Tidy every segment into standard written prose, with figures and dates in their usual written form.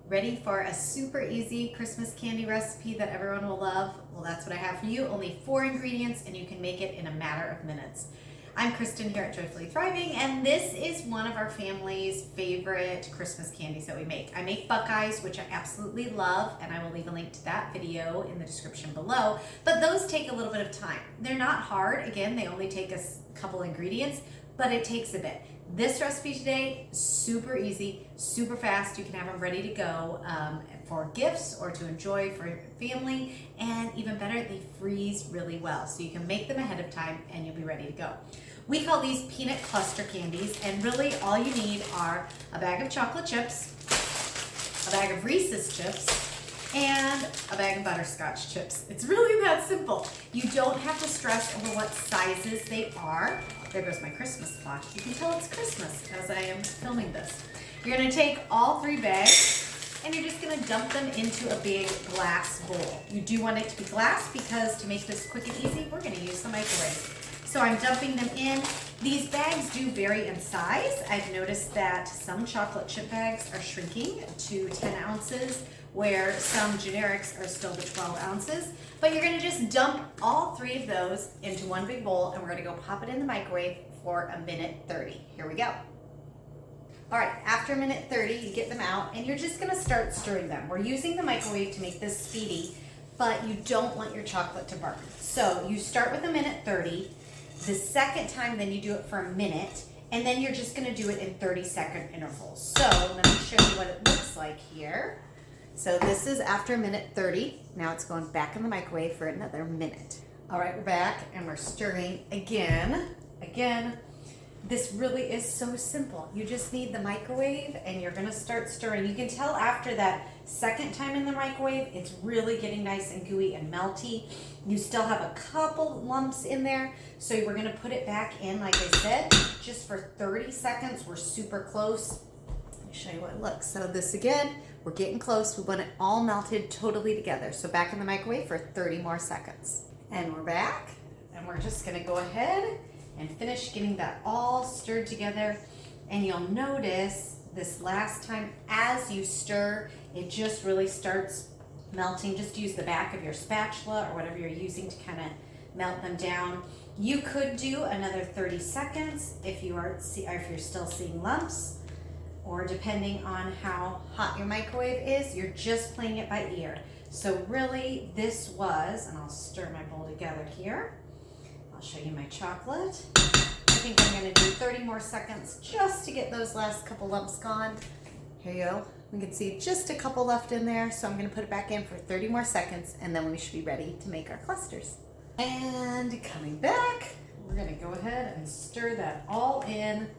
Ready for a super easy Christmas candy recipe that everyone will love? Well, that's what I have for you. Only 4 ingredients and you can make it in a matter of minutes. I'm Kristen here at Joyfully Thriving, and this is one of our family's favorite Christmas candies that we make. I make Buckeyes, which I absolutely love, and I will leave a link to that video in the description below, but those take a little bit of time. They're not hard. Again, they only take a couple ingredients, but it takes a bit. This recipe today, super easy, super fast. You can have them ready to go for gifts or to enjoy for your family, and even better, they freeze really well. So you can make them ahead of time and you'll be ready to go. We call these peanut cluster candies, and really all you need are a bag of chocolate chips, a bag of Reese's chips, and a bag of butterscotch chips. It's really that simple. You don't have to stress over what sizes they are. There goes my Christmas clock. You can tell it's Christmas as I am filming this. You're gonna take all 3 bags and you're just gonna dump them into a big glass bowl. You do want it to be glass because to make this quick and easy, we're gonna use the microwave. So I'm dumping them in. These bags do vary in size. I've noticed that some chocolate chip bags are shrinking to 10 ounces, where some generics are still the 12 ounces. But you're gonna just dump all 3 of those into one big bowl, and we're gonna go pop it in the microwave for a minute 30. Here we go. All right, after a minute 30, you get them out, and you're just gonna start stirring them. We're using the microwave to make this speedy, but you don't want your chocolate to burn. So you start with a minute 30. The second time, then you do it for a minute, and then you're just gonna do it in 30-second intervals. So let me show you what it looks like here. So this is after a minute 30. Now it's going back in the microwave for another minute. All right, we're back and we're stirring again. This really is so simple. You just need the microwave and you're gonna start stirring. You can tell after that second time in the microwave, it's really getting nice and gooey and melty. You still have a couple lumps in there, so we're gonna put it back in, like I said, just for 30 seconds. We're super close. Let me show you what it looks. So this again, we're getting close. We want it all melted totally together. So back in the microwave for 30 more seconds. And we're back, and we're just gonna go ahead and finish getting that all stirred together. And you'll notice this last time, as you stir, it just really starts melting. Just use the back of your spatula or whatever you're using to kind of melt them down. You could do another 30 seconds if you're still seeing lumps, or depending on how hot your microwave is, you're just playing it by ear. So really this was, and I'll stir my bowl together here. I'll show you my chocolate. I think I'm gonna do 30 more seconds just to get those last couple lumps gone. Here you go. We can see just a couple left in there, so I'm gonna put it back in for 30 more seconds, and then we should be ready to make our clusters. And coming back, we're gonna go ahead and stir that all in,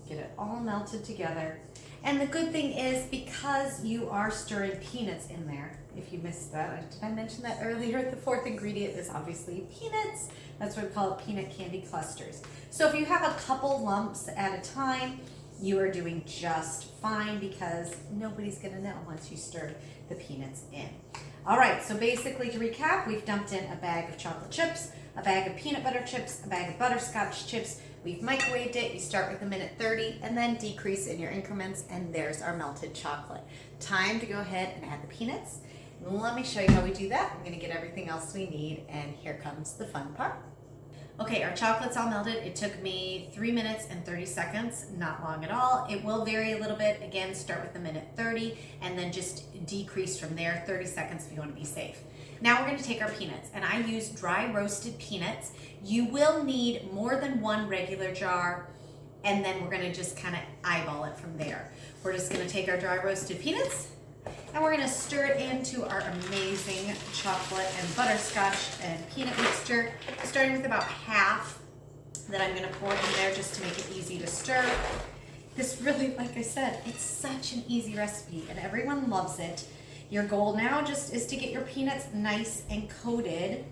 get it all melted together. And the good thing is, because you are stirring peanuts in there, if you missed that, did I mention that earlier? The 4th ingredient is obviously peanuts. That's why we call it peanut candy clusters. So if you have a couple lumps at a time, you are doing just fine, because nobody's gonna know once you stir the peanuts in. All right, so basically to recap, we've dumped in a bag of chocolate chips, a bag of peanut butter chips, a bag of butterscotch chips. We've microwaved it. You start with a minute 30 and then decrease in your increments, and there's our melted chocolate. Time to go ahead and add the peanuts. Let me show you how we do that. I'm gonna get everything else we need, and here comes the fun part. Okay, our chocolate's all melted. It took me 3 minutes and 30 seconds, not long at all. It will vary a little bit. Again, start with a minute 30 and then just decrease from there, 30 seconds if you want to be safe. Now we're gonna take our peanuts, and I use dry roasted peanuts. You will need more than 1 regular jar, and then we're gonna just kind of eyeball it from there. We're just gonna take our dry roasted peanuts, and we're gonna stir it into our amazing chocolate and butterscotch and peanut mixture, starting with about half that I'm gonna pour in there just to make it easy to stir. This really, like I said, it's such an easy recipe and everyone loves it. Your goal now just is to get your peanuts nice and coated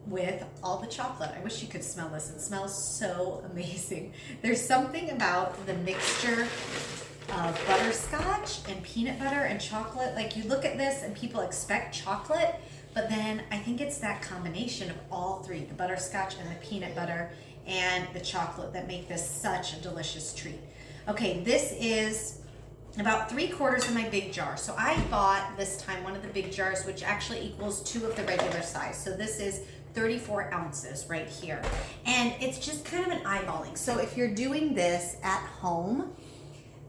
with all the chocolate. I wish you could smell this. It smells so amazing. There's something about the mixture of butterscotch and peanut butter and chocolate. Like, you look at this and people expect chocolate, but then I think it's that combination of all 3, the butterscotch and the peanut butter and the chocolate, that make this such a delicious treat. Okay, this is about 3/4 of my big jar. So I bought this time one of the big jars, which actually equals 2 of the regular size. So this is 34 ounces right here. And it's just kind of an eyeballing. So if you're doing this at home,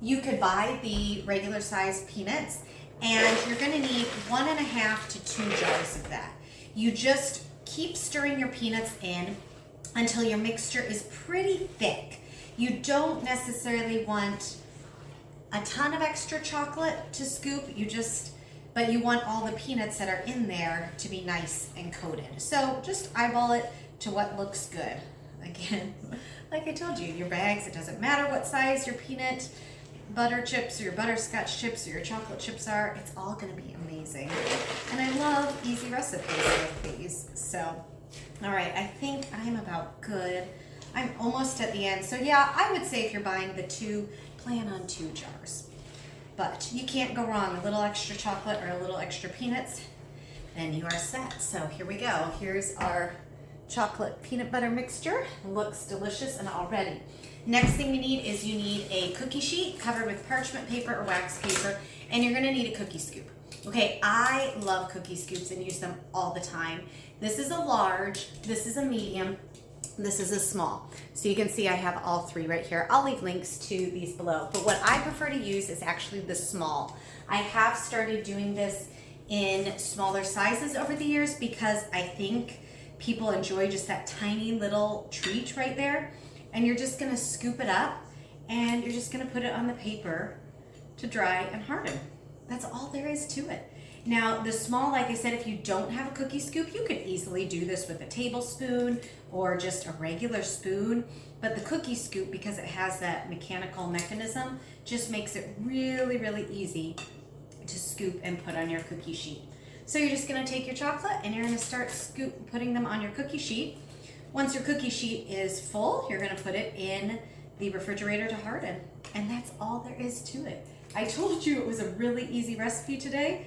you could buy the regular size peanuts, and you're gonna need 1.5 to 2 jars of that. You just keep stirring your peanuts in until your mixture is pretty thick. You don't necessarily want a ton of extra chocolate to scoop, but you want all the peanuts that are in there to be nice and coated. So just eyeball it to what looks good. Again, like I told you, your bags, it doesn't matter what size your peanut butter chips or your butterscotch chips or your chocolate chips are, it's all gonna be amazing. And I love easy recipes like these. So, all right, I think I'm about good. I'm almost at the end. So yeah, I would say if you're buying the 2, plan on 2 jars. But you can't go wrong. A little extra chocolate or a little extra peanuts, then you are set. So here we go. Here's our chocolate peanut butter mixture. Looks delicious and all ready. Next thing you need is a cookie sheet covered with parchment paper or wax paper, and you're gonna need a cookie scoop. Okay, I love cookie scoops and use them all the time. This is a large, this is a medium, this is a small. So you can see I have all 3 right here. I'll leave links to these below. But what I prefer to use is actually the small. I have started doing this in smaller sizes over the years because I think people enjoy just that tiny little treat right there. And you're just gonna scoop it up and you're just gonna put it on the paper to dry and harden. That's all there is to it. Now, the small, like I said, if you don't have a cookie scoop, you could easily do this with a tablespoon or just a regular spoon. But the cookie scoop, because it has that mechanical mechanism, just makes it really, really easy to scoop and put on your cookie sheet. So you're just gonna take your chocolate and you're gonna start putting them on your cookie sheet. Once your cookie sheet is full, you're gonna put it in the refrigerator to harden. And that's all there is to it. I told you it was a really easy recipe today.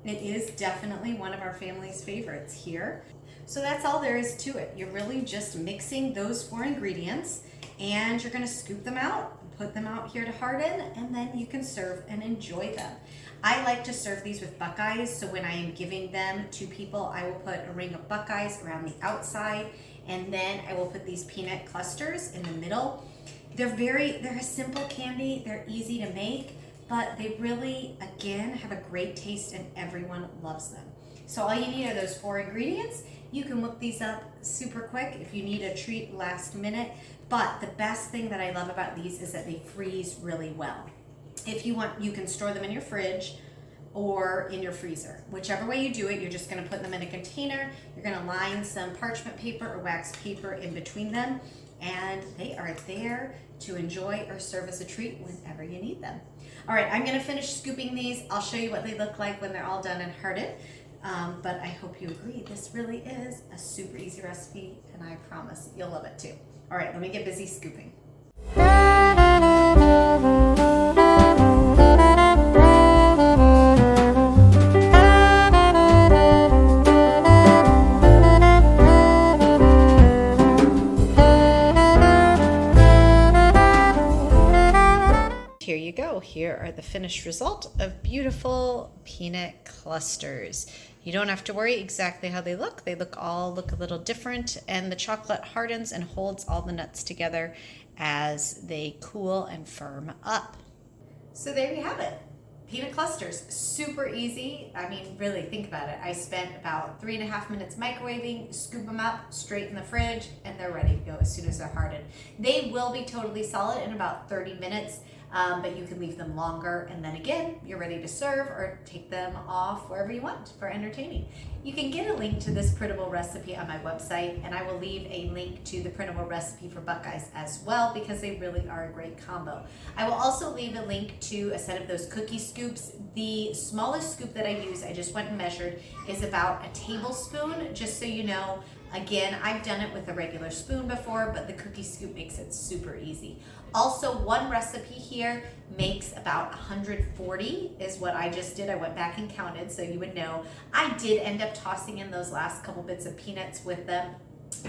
It is definitely one of our family's favorites here. So that's all there is to it. You're really just mixing those 4 ingredients and you're gonna scoop them out, put them out here to harden, and then you can serve and enjoy them. I like to serve these with Buckeyes, so when I am giving them to people, I will put a ring of Buckeyes around the outside, and then I will put these peanut clusters in the middle. They're a simple candy, they're easy to make, but they really, again, have a great taste and everyone loves them. So all you need are those 4 ingredients. You can whip these up super quick if you need a treat last minute, but the best thing that I love about these is that they freeze really well. If you want, you can store them in your fridge or in your freezer. Whichever way you do it, you're just gonna put them in a container, you're gonna line some parchment paper or wax paper in between them, and they are there to enjoy or serve as a treat whenever you need them. All right, I'm gonna finish scooping these. I'll show you what they look like when they're all done and hardened. But I hope you agree, this really is a super easy recipe, and I promise you'll love it too. All right, let me get busy scooping. Here you go. Here are the finished result of beautiful peanut clusters. You don't have to worry exactly how they look. They look a little different, and the chocolate hardens and holds all the nuts together as they cool and firm up. So there you have it. Peanut clusters, super easy. I mean, really think about it. I spent about 3.5 minutes microwaving, scoop them up straight in the fridge, and they're ready to go as soon as they're hardened. They will be totally solid in about 30 minutes. But you can leave them longer, and then again, you're ready to serve or take them off wherever you want for entertaining. You can get a link to this printable recipe on my website, and I will leave a link to the printable recipe for Buckeyes as well, because they really are a great combo. I will also leave a link to a set of those cookie scoops. The smallest scoop that I use, I just went and measured, is about a tablespoon, just so you know. Again, I've done it with a regular spoon before, but the cookie scoop makes it super easy. Also, one recipe here makes about 140 is what I just did. I went back and counted so you would know. I did end up tossing in those last couple bits of peanuts with them,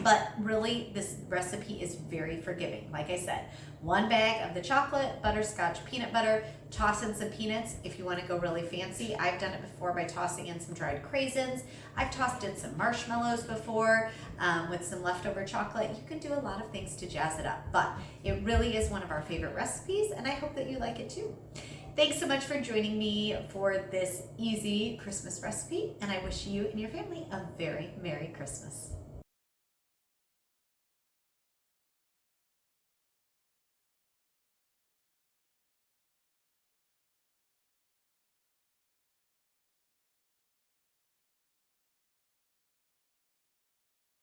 But really, this recipe is very forgiving. Like I said, 1 bag of the chocolate, butterscotch, peanut butter, toss in some peanuts if you want to go really fancy. I've done it before by tossing in some dried craisins. I've tossed in some marshmallows before with some leftover chocolate. You can do a lot of things to jazz it up, but it really is one of our favorite recipes, and I hope that you like it too. Thanks so much for joining me for this easy Christmas recipe, and I wish you and your family a very Merry Christmas.